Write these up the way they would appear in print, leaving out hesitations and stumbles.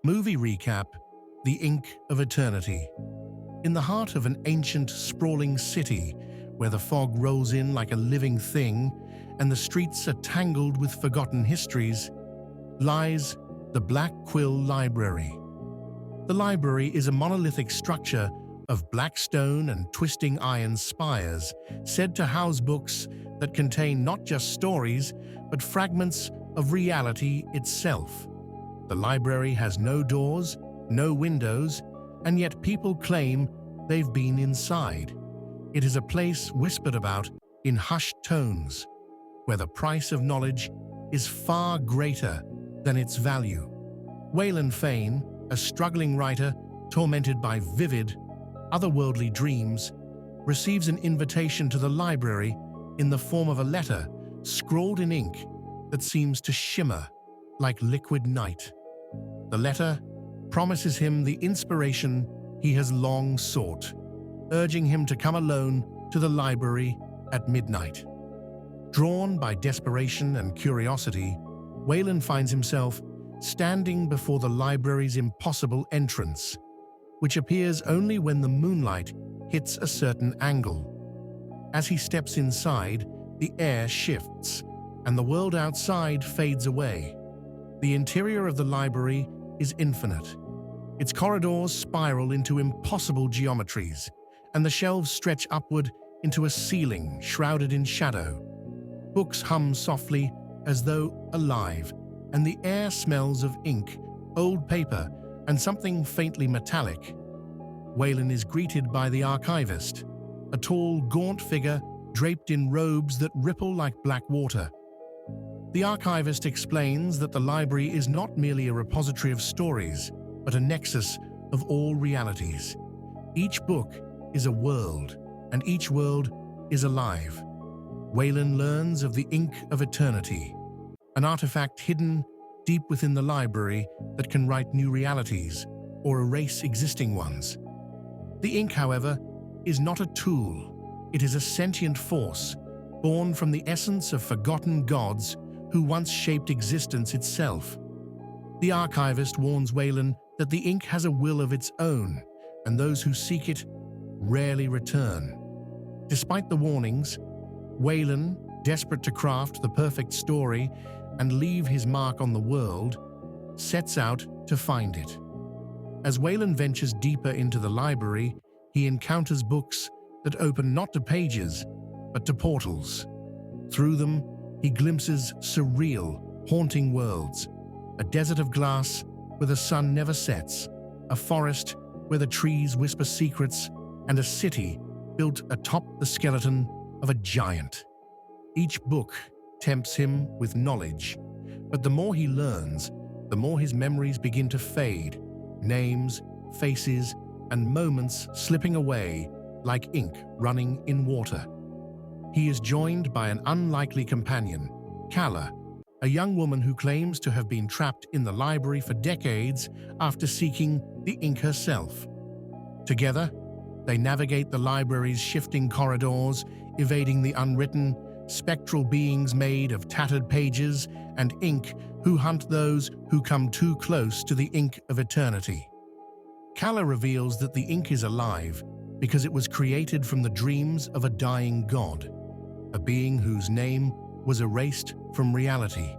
Movie recap: The Ink of Eternity. In the heart of an ancient, sprawling city, where the fog rolls in like a living thing and the streets are tangled with forgotten histories, lies the Black Quill Library. The library is a monolithic structure of black stone and twisting iron spires, said to house books that contain not just stories, but fragments of reality itself. The library has no doors, no windows, and yet people claim they've been inside. It is a place whispered about in hushed tones, where the price of knowledge is far greater than its value. Waylon Fain, a struggling writer tormented by vivid, otherworldly dreams, receives an invitation to the library in the form of a letter scrawled in ink that seems to shimmer like liquid night. The letter promises him the inspiration he has long sought, urging him to come alone to the library at midnight. Drawn by desperation and curiosity, Waylon finds himself standing before the library's impossible entrance, which appears only when the moonlight hits a certain angle. As he steps inside, the air shifts, and the world outside fades away. The interior of the library is infinite. Its corridors spiral into impossible geometries, and the shelves stretch upward into a ceiling shrouded in shadow. Books hum softly as though alive, and the air smells of ink, old paper, and something faintly metallic. Waylon is greeted by the archivist, a tall, gaunt figure draped in robes that ripple like black water. The archivist explains that the library is not merely a repository of stories, but a nexus of all realities. Each book is a world, and each world is alive. Waylon learns of the Ink of Eternity, an artifact hidden deep within the library that can write new realities or erase existing ones. The ink, however, is not a tool. It is a sentient force, born from the essence of forgotten gods who once shaped existence itself. The archivist warns Waylon that the ink has a will of its own, and those who seek it rarely return. Despite the warnings, Waylon, desperate to craft the perfect story and leave his mark on the world, sets out to find it. As Waylon ventures deeper into the library, he encounters books that open not to pages, but to portals. Through them, he glimpses surreal, haunting worlds: a desert of glass where the sun never sets, a forest where the trees whisper secrets, and a city built atop the skeleton of a giant. Each book tempts him with knowledge, but the more he learns, the more his memories begin to fade, names, faces, and moments slipping away like ink running in water. He is joined by an unlikely companion, Kala, a young woman who claims to have been trapped in the library for decades after seeking the ink herself. Together, they navigate the library's shifting corridors, evading the unwritten, spectral beings made of tattered pages and ink who hunt those who come too close to the Ink of Eternity. Kala reveals that the ink is alive because it was created from the dreams of a dying god, a being whose name was erased from reality.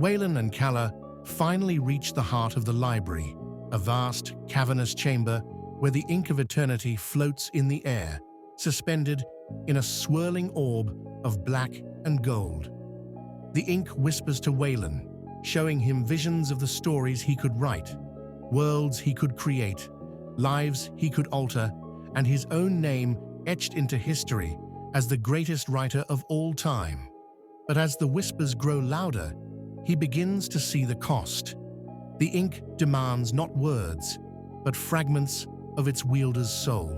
Waylon and Kala finally reach the heart of the library, a vast, cavernous chamber where the Ink of Eternity floats in the air, suspended in a swirling orb of black and gold. The ink whispers to Waylon, showing him visions of the stories he could write, worlds he could create, lives he could alter, and his own name etched into history as the greatest writer of all time. But as the whispers grow louder, he begins to see the cost. The ink demands not words, but fragments of its wielder's soul.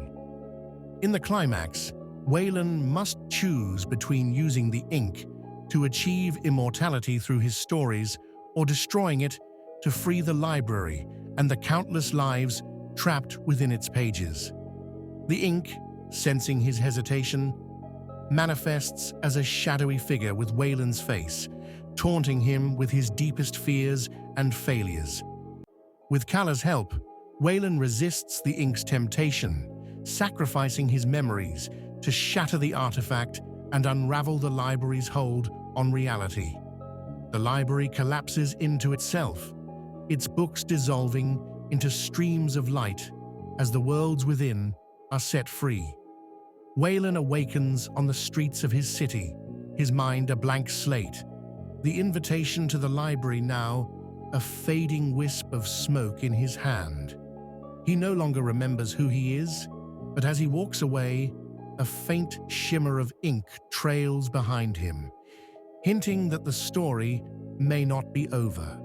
In the climax, Waylon must choose between using the ink to achieve immortality through his stories or destroying it to free the library and the countless lives trapped within its pages. The ink, sensing his hesitation, manifests as a shadowy figure with Waylon's face, taunting him with his deepest fears and failures. With Kala's help, Waylon resists the ink's temptation, sacrificing his memories to shatter the artifact and unravel the library's hold on reality. The library collapses into itself, its books dissolving into streams of light as the worlds within are set free. Waylon awakens on the streets of his city, his mind a blank slate, the invitation to the library now a fading wisp of smoke in his hand. He no longer remembers who he is, but as he walks away, a faint shimmer of ink trails behind him, hinting that the story may not be over.